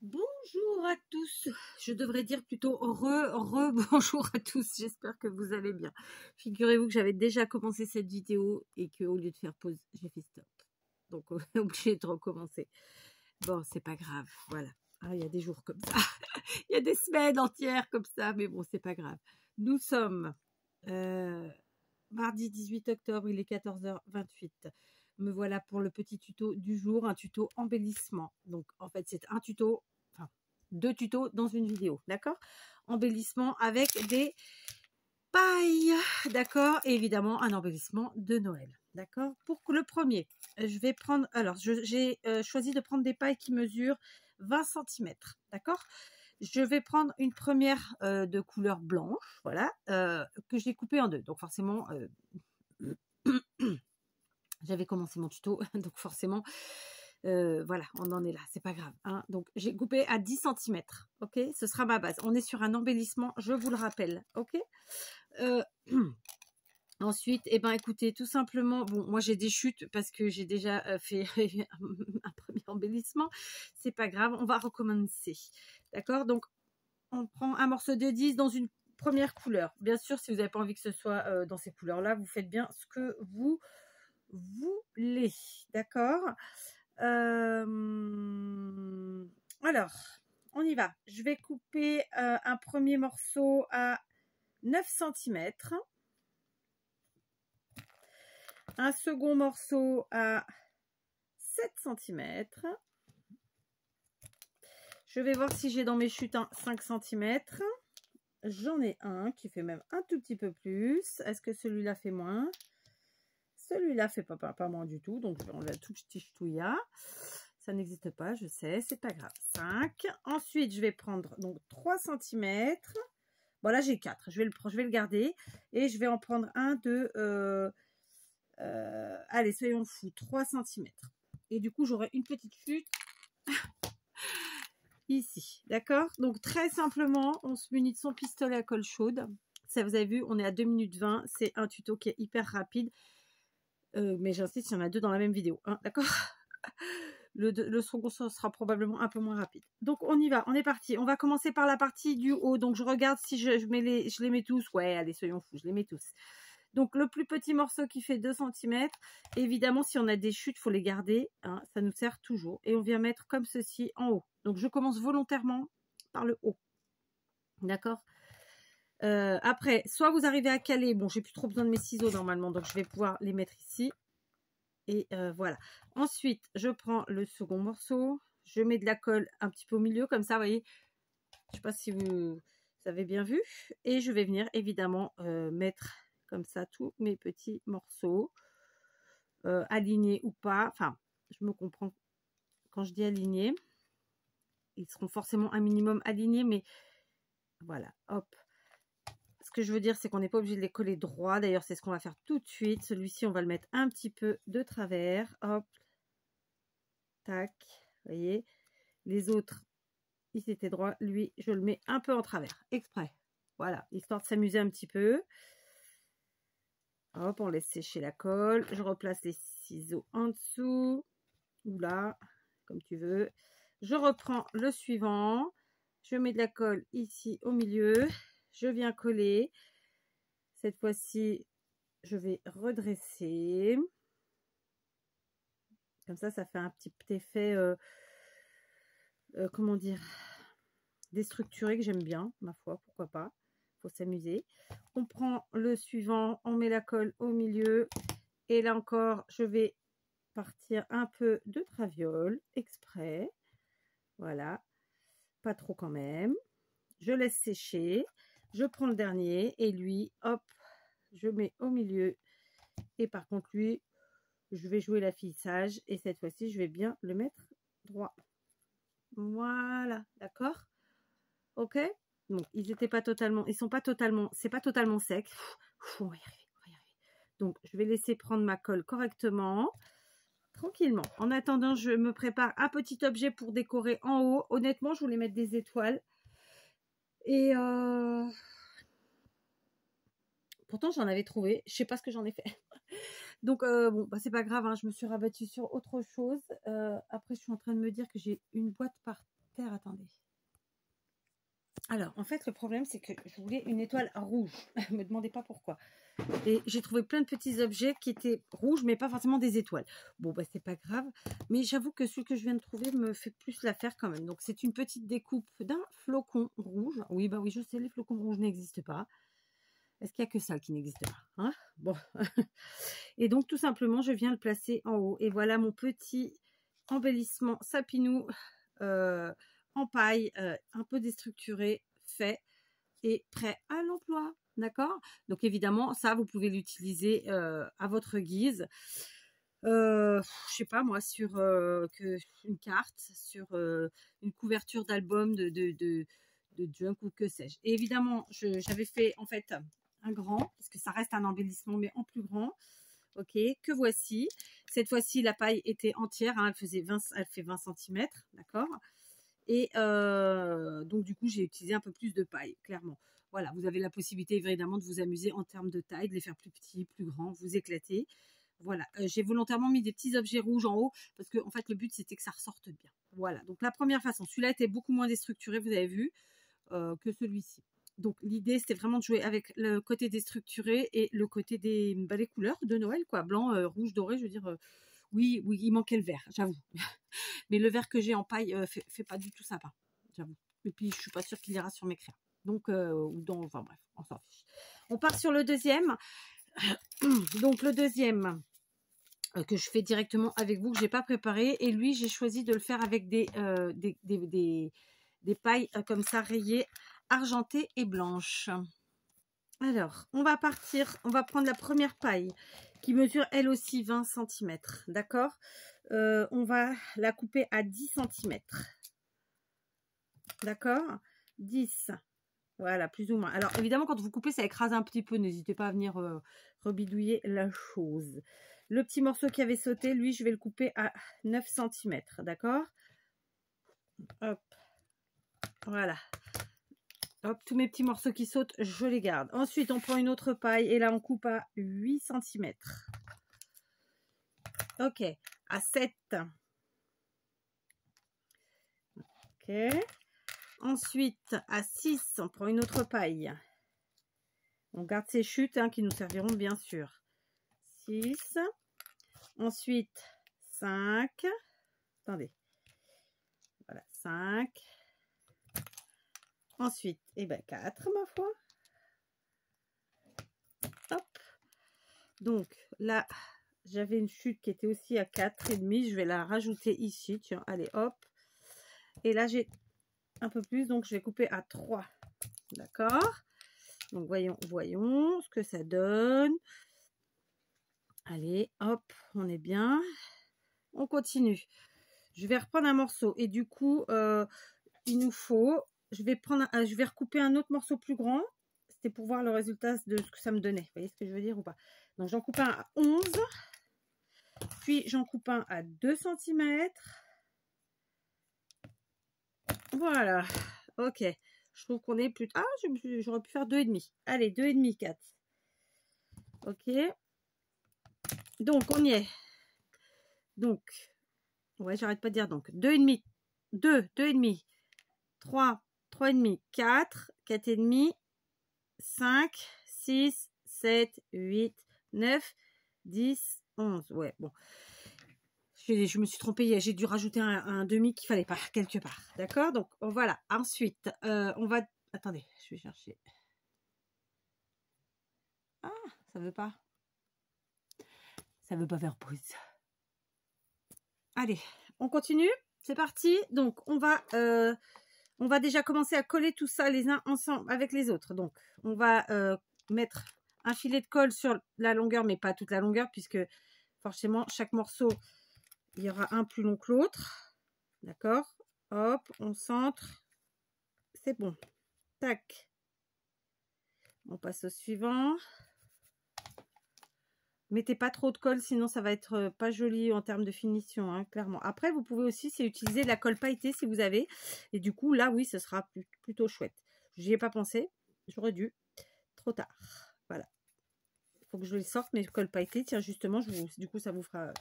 Bonjour à tous, je devrais dire plutôt bonjour à tous, j'espère que vous allez bien. Figurez-vous que j'avais déjà commencé cette vidéo et qu'au lieu de faire pause, j'ai fait stop. Donc on est obligé de recommencer. Bon, c'est pas grave, voilà. Ah, il y a des jours comme ça, il y a des semaines entières comme ça, mais bon, c'est pas grave. Nous sommes mardi 18 octobre, il est 14h28. Me voilà pour le petit tuto du jour, un tuto embellissement. Donc en fait c'est un tuto, enfin 2 tutos dans une vidéo, d'accord? Embellissement avec des pailles, d'accord? Et évidemment un embellissement de Noël, d'accord? Pour le premier, je vais prendre, alors j'ai choisi de prendre des pailles qui mesurent 20 cm, d'accord? Je vais prendre une première de couleur blanche, voilà, que j'ai coupée en deux. Donc forcément, j'avais commencé mon tuto, donc forcément, voilà, on en est là, c'est pas grave. Hein. Donc j'ai coupé à 10 cm, ok? Ce sera ma base. On est sur un embellissement, je vous le rappelle, ok? Ensuite, eh ben, écoutez, tout simplement, bon, moi j'ai des chutes parce que j'ai déjà fait un premier embellissement. C'est pas grave, on va recommencer. D'accord? Donc, on prend un morceau de 10 dans une première couleur. Bien sûr, si vous n'avez pas envie que ce soit dans ces couleurs-là, vous faites bien ce que vous voulez. D'accord? Alors, on y va. Je vais couper un premier morceau à 9 cm. Un second morceau à 7 cm. Je vais voir si j'ai dans mes chutes un 5 cm. J'en ai un qui fait même un tout petit peu plus. Est-ce que celui-là fait moins? Celui-là fait pas moins du tout. Donc, on l'a tout petit ch'touilla. Ça n'existe pas, je sais. C'est pas grave. 5. Ensuite, je vais prendre donc 3 cm. Bon, là, j'ai 4. Je vais le garder. Et je vais en prendre un de... allez, soyons fous. 3 cm. Et du coup, j'aurai une petite chute ici. D'accord? Donc, très simplement, on se munit de son pistolet à colle chaude. Ça, vous avez vu, on est à 2 minutes 20. C'est un tuto qui est hyper rapide. Mais j'insiste, il y en a deux dans la même vidéo. Hein, d'accord? Le second sera probablement un peu moins rapide. Donc, on y va. On est parti. On va commencer par la partie du haut. Donc, je regarde si je les mets tous. Ouais, allez, soyons fous. Je les mets tous. Donc, le plus petit morceau qui fait 2 cm. Évidemment, si on a des chutes, il faut les garder. Hein, ça nous sert toujours. Et on vient mettre comme ceci en haut. Donc, je commence volontairement par le haut. D'accord? Après, soit vous arrivez à caler. Bon, j'ai plus trop besoin de mes ciseaux normalement. Donc, je vais pouvoir les mettre ici. Et voilà. Ensuite, je prends le second morceau. Je mets de la colle un petit peu au milieu. Comme ça, vous voyez. Je ne sais pas si vous avez bien vu. Et je vais venir évidemment mettre comme ça tous mes petits morceaux. Alignés ou pas. Enfin, je me comprends quand je dis alignés. Ils seront forcément un minimum alignés. Mais voilà. Hop. Ce que je veux dire, c'est qu'on n'est pas obligé de les coller droit. D'ailleurs, c'est ce qu'on va faire tout de suite. Celui-ci, on va le mettre un petit peu de travers. Hop. Tac. Vous voyez. Les autres, ils étaient droits. Lui, je le mets un peu en travers. Exprès. Voilà. Histoire de s'amuser un petit peu. Hop, on laisse sécher la colle. Je replace les ciseaux en dessous. Ou là. Comme tu veux. Je reprends le suivant. Je mets de la colle ici au milieu. Je viens coller. Cette fois-ci, je vais redresser. Comme ça fait un petit effet, comment dire, déstructuré que j'aime bien, ma foi, pourquoi pas. Faut s'amuser. On prend le suivant, on met la colle au milieu. Et là encore, je vais partir un peu de traviole, exprès. Voilà. Pas trop quand même. Je laisse sécher. Je prends le dernier et lui, hop, je mets au milieu. Et par contre, lui, je vais jouer l'affichage et cette fois-ci, je vais bien le mettre droit. Voilà, d'accord? Ok? Donc, ils étaient pas totalement, ils sont pas totalement, c'est pas totalement sec. On va y arriver, on va y arriver. Donc, je vais laisser prendre ma colle correctement, tranquillement. En attendant, je me prépare un petit objet pour décorer en haut. Honnêtement, je voulais mettre des étoiles. Et pourtant, j'en avais trouvé. Je sais pas ce que j'en ai fait. Donc, bon, bah, c'est pas grave. Hein, je me suis rabattue sur autre chose. Après, je suis en train de me dire que j'ai une boîte par terre, attendez. Alors, en fait, le problème, c'est que je voulais une étoile rouge. Ne me demandez pas pourquoi. Et j'ai trouvé plein de petits objets qui étaient rouges, mais pas forcément des étoiles. Bon, bah, c'est pas grave. Mais j'avoue que celui que je viens de trouver me fait plus l'affaire quand même. Donc, c'est une petite découpe d'un flocon rouge. Oui, bah oui, je sais, les flocons rouges n'existent pas. Est-ce qu'il n'y a que ça qui n'existe pas, hein? Bon. Et donc, tout simplement, je viens le placer en haut. Et voilà mon petit embellissement sapinou en paille, un peu déstructuré, fait et prêt à l'emploi. D'accord? Donc, évidemment, ça, vous pouvez l'utiliser à votre guise. Je sais pas moi, sur une carte, sur une couverture d'album de junk ou que sais-je. Et évidemment, j'avais fait en fait un grand, parce que ça reste un embellissement, mais en plus grand. Ok, que voici. Cette fois-ci, la paille était entière, hein, elle fait 20 cm, d'accord. Et donc, du coup, j'ai utilisé un peu plus de paille, clairement. Voilà, vous avez la possibilité, évidemment, de vous amuser en termes de taille, de les faire plus petits, plus grands, vous éclater. Voilà, j'ai volontairement mis des petits objets rouges en haut, parce que, en fait, le but, c'était que ça ressorte bien. Voilà, donc la première façon, celui-là était beaucoup moins déstructuré, vous avez vu, que celui-ci. Donc, l'idée, c'était vraiment de jouer avec le côté déstructuré et le côté des les couleurs de Noël, quoi. Blanc, rouge, doré, je veux dire. Oui, oui, il manquait le vert, j'avoue. Mais le vert que j'ai en paille fait pas du tout sympa, j'avoue. Et puis, je suis pas sûre qu'il ira sur mes crayons. Donc, enfin bref, on s'en fiche. On part sur le deuxième. Donc, le deuxième que je fais directement avec vous, que j'ai pas préparé. Et lui, j'ai choisi de le faire avec des pailles comme ça, rayées, argentées et blanches. Alors, on va prendre la première paille qui mesure elle aussi 20 cm, d'accord. On va la couper à 10 cm, d'accord, 10, voilà, plus ou moins. Alors, évidemment, quand vous coupez, ça écrase un petit peu, n'hésitez pas à venir rebidouiller la chose. Le petit morceau qui avait sauté, lui, je vais le couper à 9 cm, d'accord. Hop, voilà. Hop, tous mes petits morceaux qui sautent, je les garde. Ensuite, on prend une autre paille et là, on coupe à 8 cm. Ok, à 7. Ok. Ensuite, à 6, on prend une autre paille. On garde ces chutes qui nous serviront bien sûr. 6. Ensuite, 5. Attendez. Voilà, 5. Ensuite, 4, ma foi. Hop. Donc, là, j'avais une chute qui était aussi à 4,5. Je vais la rajouter ici. Tiens, allez, hop. Et là, j'ai un peu plus. Donc, je vais couper à 3. D'accord. Donc, voyons ce que ça donne. Allez, hop, on est bien. On continue. Je vais reprendre un morceau. Et du coup, il nous faut... Je vais recouper un autre morceau plus grand. C'était pour voir le résultat de ce que ça me donnait. Vous voyez ce que je veux dire ou pas? Donc, j'en coupe un à 11. Puis, j'en coupe un à 2 cm. Voilà. Ok. Je trouve qu'on est plus... Ah, j'aurais pu faire 2,5. Allez, 2,5, 4. Ok. Donc, on y est. Donc, ouais, j'arrête pas de dire donc. 2,5. 2, 2,5. 3, 3,5, 4, 4,5, 5, 6, 7, 8, 9, 10, 11. Ouais, bon. Je me suis trompée, j'ai dû rajouter un demi qu'il fallait pas, quelque part. D'accord? Donc, voilà. Ensuite, on va... Attendez, je vais chercher. Ah, ça veut pas. Ça veut pas faire pause. Allez, on continue. C'est parti. Donc, on va déjà commencer à coller tout ça les uns ensemble avec les autres. Donc, on va mettre un filet de colle sur la longueur, mais pas toute la longueur, puisque forcément, chaque morceau, il y aura un plus long que l'autre. D'accord? Hop, on centre. C'est bon. Tac. On passe au suivant. Mettez pas trop de colle, sinon ça va être pas joli en termes de finition, hein, clairement. Après, vous pouvez aussi utiliser de la colle pailletée si vous avez. Et du coup, là, oui, ce sera plutôt chouette. J'y ai pas pensé. J'aurais dû. Trop tard. Voilà. Il faut que je les sorte, mes colles pailletées. Tiens, justement, du coup, ça vous fera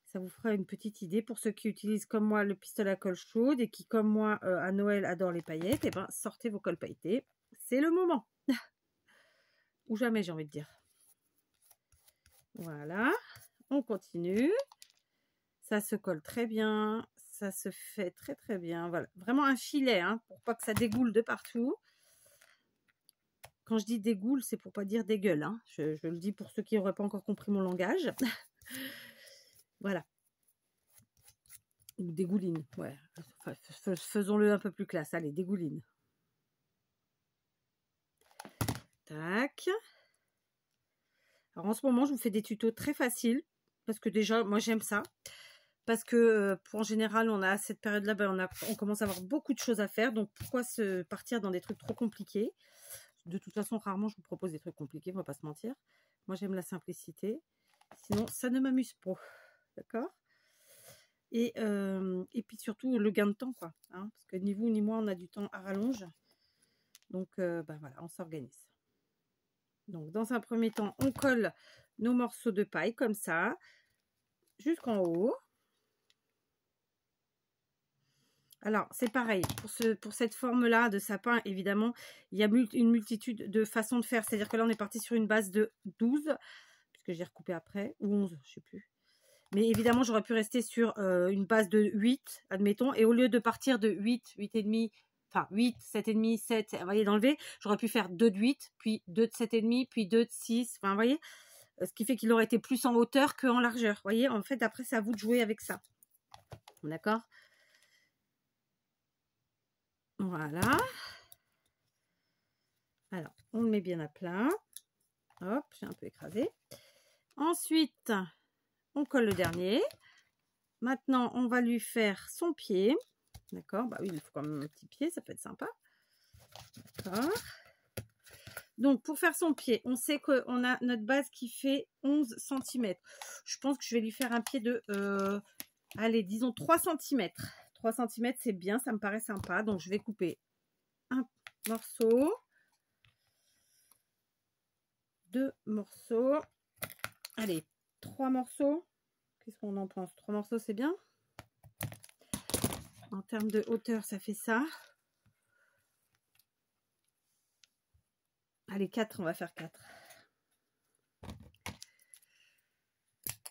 Ça vous fera une petite idée pour ceux qui utilisent comme moi le pistolet à colle chaude et qui comme moi à Noël adorent les paillettes. Et ben sortez vos cols pailletés, c'est le moment. Ou jamais, j'ai envie de dire. Voilà, on continue. Ça se colle très bien, ça se fait très très bien. Voilà, vraiment un filet hein, pour pas que ça dégoule de partout. Quand je dis dégoule, c'est pour pas dire dégueule. Hein. Je le dis pour ceux qui n'auraient pas encore compris mon langage. Voilà. Ou dégouline, ouais. Enfin, faisons-le un peu plus classe. Allez, dégouline. Tac. Alors en ce moment, je vous fais des tutos très faciles. Parce que déjà, moi j'aime ça. Parce que en général, on a à cette période-là, ben, on commence à avoir beaucoup de choses à faire. Donc pourquoi se partir dans des trucs trop compliqués? De toute façon, rarement je vous propose des trucs compliqués, on va pas se mentir. Moi j'aime la simplicité. Sinon, ça ne m'amuse pas. D'accord? Et puis surtout le gain de temps, quoi. Hein, parce que ni vous ni moi, on a du temps à rallonge. Donc ben voilà, on s'organise. Donc dans un premier temps, on colle nos morceaux de paille comme ça, jusqu'en haut. Alors, c'est pareil, pour cette forme-là de sapin, évidemment, il y a une multitude de façons de faire. C'est-à-dire que là, on est parti sur une base de 12, puisque j'ai recoupé après, ou 11, je ne sais plus. Mais évidemment, j'aurais pu rester sur une base de 8, admettons, et au lieu de partir de 8, 8,5, enfin 8, 7,5, 7, vous voyez, d'enlever, j'aurais pu faire 2 de 8, puis 2 de 7,5, puis 2 de 6, enfin, vous voyez, ce qui fait qu'il aurait été plus en hauteur qu'en largeur. Vous voyez, en fait, après, c'est à vous de jouer avec ça. D'accord ? Voilà. Alors, on le met bien à plat. Hop, j'ai un peu écrasé. Ensuite, on colle le dernier. Maintenant, on va lui faire son pied. D'accord, bah oui, il faut quand même un petit pied, ça peut être sympa. D'accord. Donc, pour faire son pied, on sait qu'on a notre base qui fait 11 cm. Je pense que je vais lui faire un pied de, allez, disons 3 cm. 3 cm, c'est bien, ça me paraît sympa. Donc, je vais couper un morceau. 2 morceaux. Allez, 3 morceaux. Qu'est-ce qu'on en pense? 3 morceaux, c'est bien. En termes de hauteur, ça fait ça. Allez, 4, on va faire 4.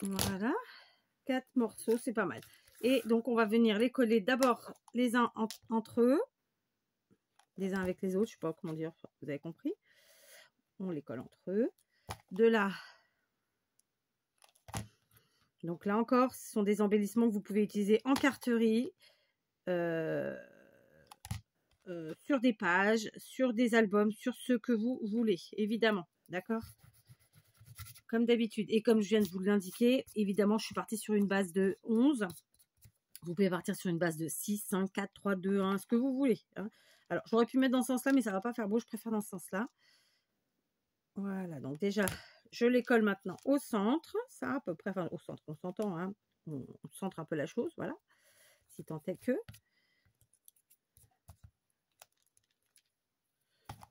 Voilà. 4 morceaux, c'est pas mal. Et donc, on va venir les coller d'abord les uns entre eux. Les uns avec les autres, je sais pas comment dire, vous avez compris. On les colle entre eux. De là. Donc là encore, ce sont des embellissements que vous pouvez utiliser en carterie. Sur des pages, sur des albums, sur ce que vous voulez, évidemment, d'accord? Comme d'habitude, et comme je viens de vous l'indiquer, évidemment, je suis partie sur une base de 11. Vous pouvez partir sur une base de 6, 5, 4, 3, 2, 1, ce que vous voulez. Hein. Alors, j'aurais pu mettre dans ce sens-là, mais ça ne va pas faire beau, je préfère dans ce sens-là. Voilà, donc déjà, je les colle maintenant au centre, ça à peu près, enfin au centre, on s'entend, hein, on centre un peu la chose, voilà, si tant est que.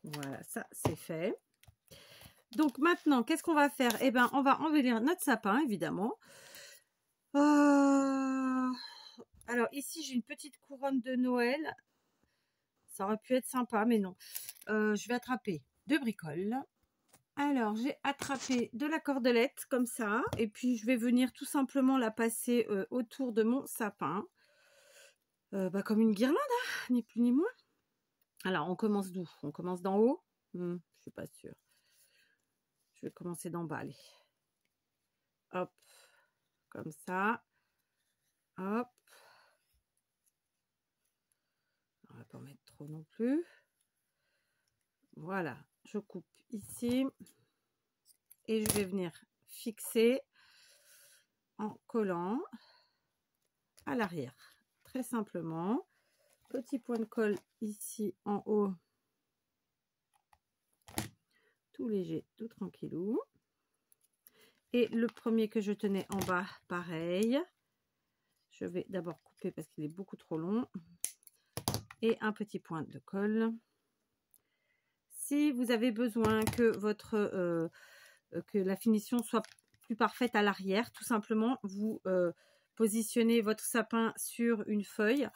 Voilà, ça c'est fait. Donc maintenant, qu'est-ce qu'on va faire? Eh bien, on va embellir notre sapin, évidemment. Alors ici, j'ai une petite couronne de Noël. Ça aurait pu être sympa, mais non. Je vais attraper 2 bricoles. Alors, j'ai attrapé de la cordelette, comme ça. Et puis, je vais venir tout simplement la passer autour de mon sapin. Comme une guirlande, hein, ni plus ni moins. Alors, on commence d'où? On commence d'en haut? Je suis pas sûre. Je vais commencer d'en bas, allez. Hop, comme ça. Hop. On va pas en mettre trop non plus. Voilà, je coupe ici. Et je vais venir fixer en collant à l'arrière. Très simplement. Petit point de colle ici en haut. Tout léger, tout tranquillou. Et le premier que je tenais en bas, pareil. Je vais d'abord couper parce qu'il est beaucoup trop long. Et un petit point de colle. Si vous avez besoin que que la finition soit plus parfaite à l'arrière, tout simplement, vous positionnez votre sapin sur une feuille,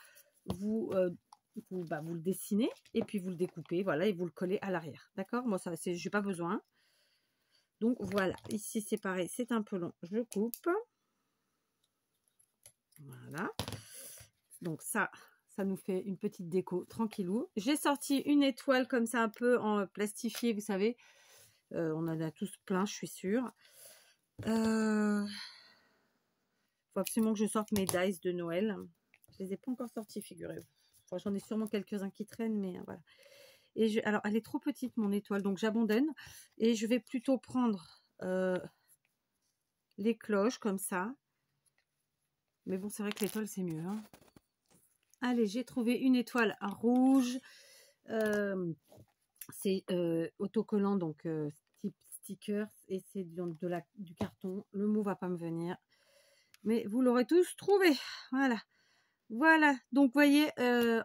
vous le dessinez et puis vous le découpez, voilà, et vous le collez à l'arrière. D'accord? Moi, ça, j'ai pas besoin. Donc voilà, ici c'est pareil, c'est un peu long, je coupe. Voilà. Donc ça nous fait une petite déco tranquillou. J'ai sorti une étoile comme ça un peu en plastifié, vous savez. On en a tous plein, je suis sûre. Faut absolument que je sorte mes dice de Noël. Je les ai pas encore sortis, figurez-vous. Enfin, j'en ai sûrement quelques-uns qui traînent, mais voilà. Et alors, elle est trop petite, mon étoile, donc j'abandonne. Et je vais plutôt prendre les cloches, comme ça. Mais bon, c'est vrai que l'étoile, c'est mieux. Hein. Allez, j'ai trouvé une étoile rouge. C'est autocollant, donc type stickers. Et c'est du carton. Le mot va pas me venir. Mais vous l'aurez tous trouvé. Voilà. Voilà, donc vous voyez,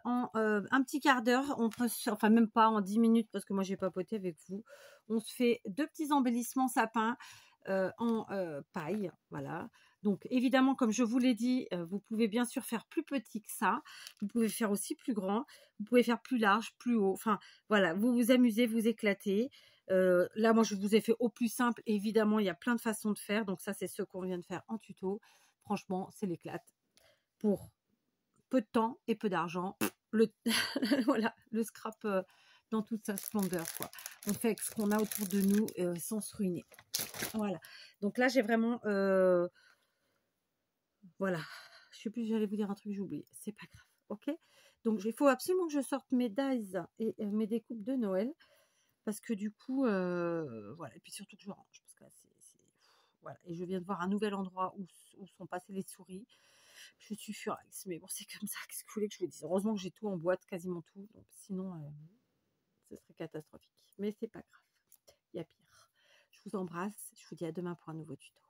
en un petit quart d'heure, on peut, enfin même pas en 10 minutes, parce que moi j'ai papoté avec vous, on se fait 2 petits embellissements sapin en paille, voilà. Donc évidemment, comme je vous l'ai dit, vous pouvez bien sûr faire plus petit que ça, vous pouvez faire aussi plus grand, vous pouvez faire plus large, plus haut, enfin voilà, vous vous amusez, vous éclatez. Là, moi je vous ai fait au plus simple, évidemment il y a plein de façons de faire, donc ça c'est ce qu'on vient de faire en tuto. Franchement, c'est l'éclate. Pour peu de temps et peu d'argent, voilà, le scrap dans toute sa splendeur, quoi. On fait avec ce qu'on a autour de nous sans se ruiner. Voilà. Donc là, j'ai vraiment, voilà. Je sais plus, j'allais vous dire un truc, j'ai oublié. C'est pas grave, ok. Donc il faut absolument que je sorte mes dies et mes découpes de Noël, parce que du coup, voilà. Et puis surtout que je range, parce que là, voilà. Et je viens de voir un nouvel endroit où sont passées les souris. Je suis furax, mais bon, c'est comme ça. Qu'est-ce que vous voulez que je vous dise? Heureusement que j'ai tout en boîte, quasiment tout. Donc sinon, ce serait catastrophique. Mais c'est pas grave. Il y a pire. Je vous embrasse. Je vous dis à demain pour un nouveau tuto.